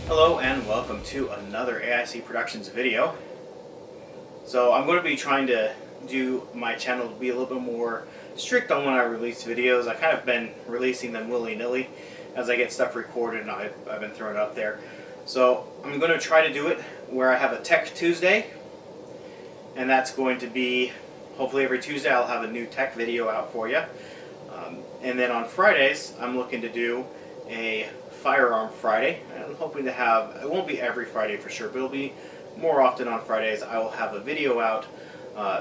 Hello and welcome to another AIC Productions video. So I'm going to be trying to do my channel to be a little bit more strict on when I release videos. I kind of been releasing them willy-nilly as I get stuff recorded and I've been throwing it up there. So I'm going to try to do it where I have a Tech Tuesday, and that's going to be hopefully every Tuesday I'll have a new tech video out for you. And then on Fridays I'm looking to do a Firearm Friday. I'm hoping to have, it won't be every Friday for sure, but it'll be more often on Fridays. I will have a video out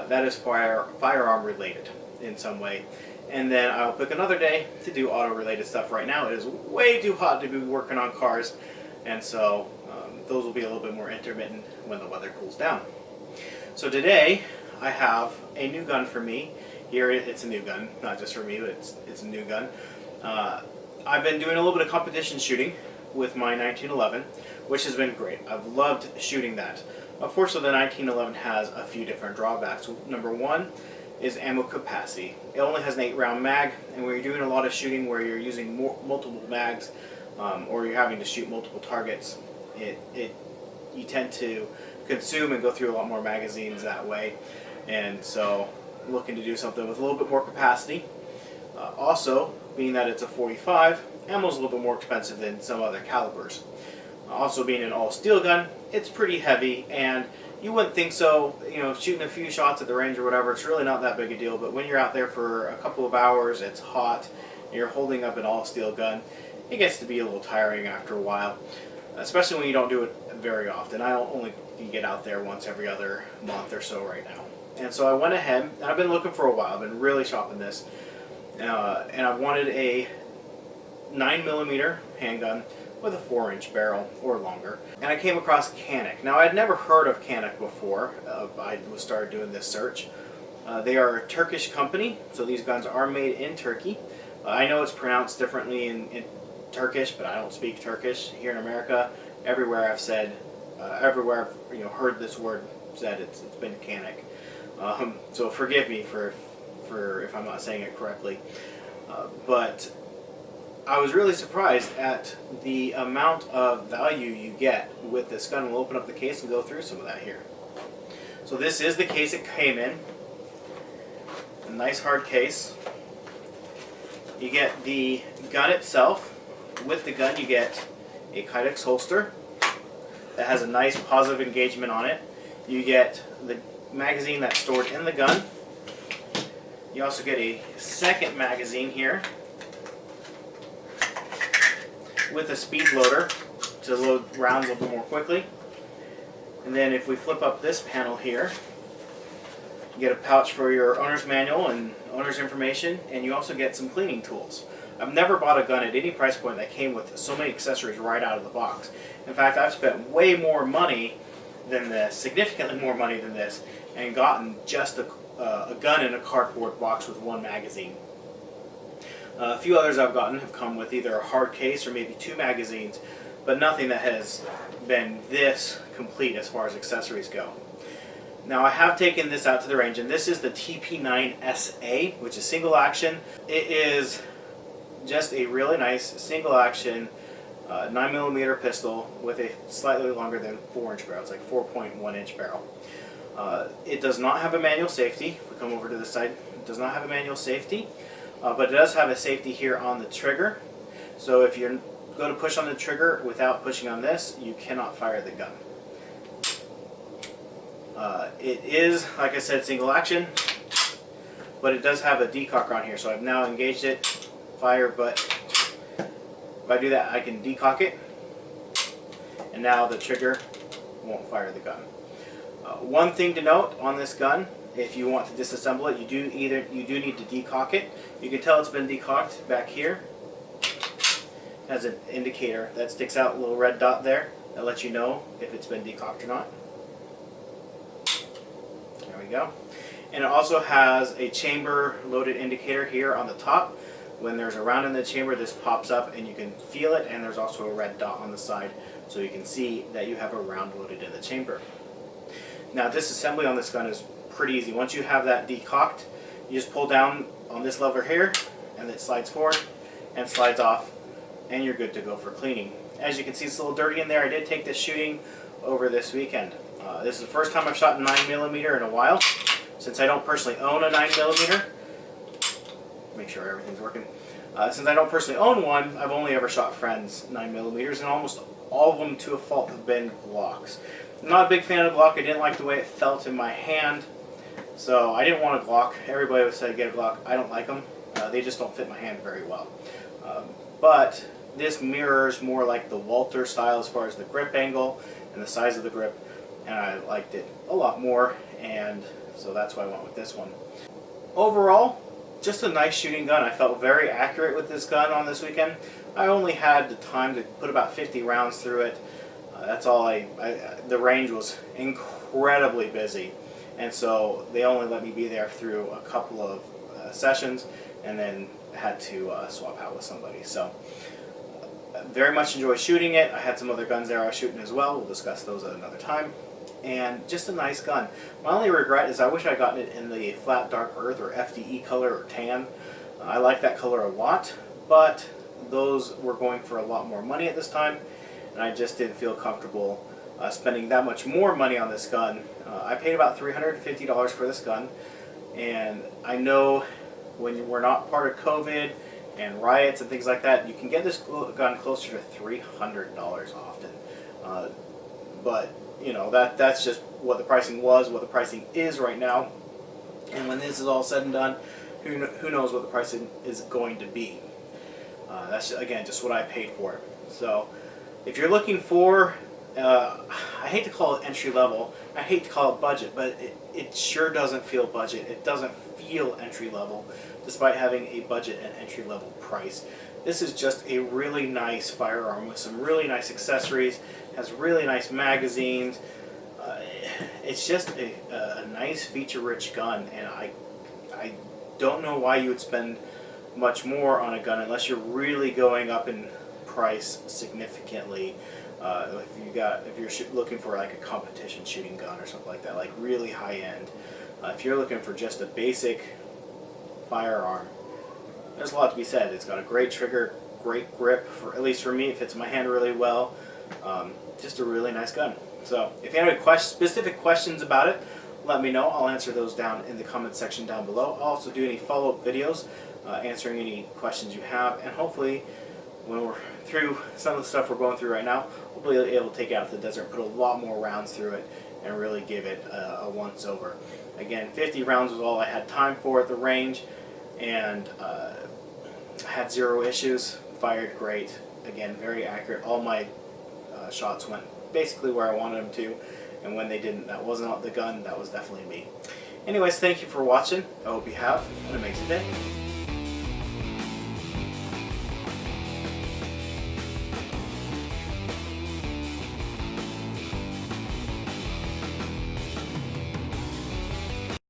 that is firearm related in some way. And then I'll pick another day to do auto related stuff. Right now it is way too hot to be working on cars, and so those will be a little bit more intermittent when the weather cools down. So today I have a new gun for me. Here it's a new gun, not just for me, but it's a new gun. I've been doing a little bit of competition shooting with my 1911, which has been great. I've loved shooting that. Unfortunately, the 1911 has a few different drawbacks. Number one is ammo capacity. It only has an 8-round mag, and when you're doing a lot of shooting where you're using multiple mags, or you're having to shoot multiple targets, you tend to consume and go through a lot more magazines that way. And so looking to do something with a little bit more capacity. Also, being that it's a 45, ammo is a little bit more expensive than some other calibers. Also, being an all-steel gun, it's pretty heavy, and you wouldn't think so. You know, shooting a few shots at the range or whatever, it's really not that big a deal. But when you're out there for a couple of hours, it's hot, and you're holding up an all-steel gun, it gets to be a little tiring after a while, especially when you don't do it very often. I only can get out there once every other month or so right now. And so I went ahead, and I've been looking for a while. I've been really shopping this. And I wanted a 9mm handgun with a 4-inch barrel or longer. And I came across Canik. Now, I'd never heard of Canik before I started doing this search. They are a Turkish company, so these guns are made in Turkey. I know it's pronounced differently in Turkish, but I don't speak Turkish. Here in America, everywhere I've said, everywhere I've heard this word said, it's been Canik. So forgive me for if I'm not saying it correctly. But I was really surprised at the amount of value you get with this gun. We'll open up the case and go through some of that here. So this is the case it came in. A nice hard case. You get the gun itself. With the gun you get a Kydex holster that has a nice positive engagement on it. You get the magazine that's stored in the gun. You also get a second magazine here with a speed loader to load rounds a little bit more quickly. And then if we flip up this panel here, you get a pouch for your owner's manual and owner's information, and you also get some cleaning tools. I've never bought a gun at any price point that came with so many accessories right out of the box. In fact, I've spent way more money than this, significantly more money than this, and gotten just a gun in a cardboard box with one magazine. A few others I've gotten have come with either a hard case or maybe 2 magazines, but nothing that has been this complete as far as accessories go. Now, I have taken this out to the range, and this is the TP9SA, which is single action. It is just a really nice single action 9mm pistol with a slightly longer than 4-inch barrel. It's like 4.1-inch barrel. It does not have a manual safety. If we come over to this side, it does not have a manual safety, but it does have a safety here on the trigger. So if you go to push on the trigger without pushing on this, you cannot fire the gun. It is, like I said, single action, but it does have a decocker on here. So I've now engaged it, fire, but if I do that, I can decock it, and now the trigger won't fire the gun. One thing to note on this gun, if you want to disassemble it, you do need to decock it. You can tell it's been decocked back here. It has an indicator that sticks out, a little red dot there that lets you know if it's been decocked or not. There we go. And it also has a chamber loaded indicator here on the top. When there's a round in the chamber, this pops up and you can feel it, and there's also a red dot on the side so you can see that you have a round loaded in the chamber. Now, disassembly on this gun is pretty easy. Once you have that decocked, you just pull down on this lever here and it slides forward and slides off, and you're good to go for cleaning. As you can see, it's a little dirty in there. I did take this shooting over this weekend. This is the first time I've shot 9mm in a while, since I don't personally own a 9mm. Make sure everything's working. Since I don't personally own one, I've only ever shot friends 9mm, and almost all of them to a fault have been Glocks. I'm not a big fan of Glock. I didn't like the way it felt in my hand, so I didn't want a Glock. Everybody would say get a Glock. I don't like them. They just don't fit my hand very well. But this mirrors more like the Walther style as far as the grip angle and the size of the grip, and I liked it a lot more, and so that's why I went with this one. Overall, just a nice shooting gun. I felt very accurate with this gun on this weekend. I only had the time to put about 50 rounds through it. That's all the range was incredibly busy, and so they only let me be there through a couple of sessions, and then had to swap out with somebody. So very much enjoy shooting it. I had some other guns there I was shooting as well. We'll discuss those at another time. And just a nice gun. My only regret is I wish I had gotten it in the flat dark earth or FDE color or tan. I like that color a lot, but those were going for a lot more money at this time, and I just didn't feel comfortable spending that much more money on this gun. I paid about $350 for this gun, and I know when we're not part of COVID and riots and things like that, you can get this gun closer to $300 often. But you know, that's just what the pricing was, what the pricing is right now, and when this is all said and done, who knows what the pricing is going to be. That's, again, just what I paid for it. So if you're looking for, I hate to call it entry level, I hate to call it budget, but it sure doesn't feel budget. It doesn't feel entry level, despite having a budget and entry level price. This is just a really nice firearm with some really nice accessories, has really nice magazines. It's just a nice feature-rich gun, and I don't know why you would spend much more on a gun unless you're really going up in price significantly. If you're looking for like a competition shooting gun or something like that, like really high end. If you're looking for just a basic firearm, there's a lot to be said. It's got a great trigger, great grip, at least for me, it fits my hand really well. Just a really nice gun. So if you have any specific questions about it, let me know. I'll answer those down in the comment section down below. I'll also do any follow-up videos answering any questions you have, and hopefully when we're through some of the stuff we're going through right now, we'll be able to take it out to the desert, put a lot more rounds through it, and really give it a once-over. Again, 50 rounds was all I had time for at the range, and I had 0 issues, fired great. Again, very accurate. All my shots went basically where I wanted them to, and when they didn't, that wasn't the gun, that was definitely me. Anyways, thank you for watching. I hope you have an amazing day.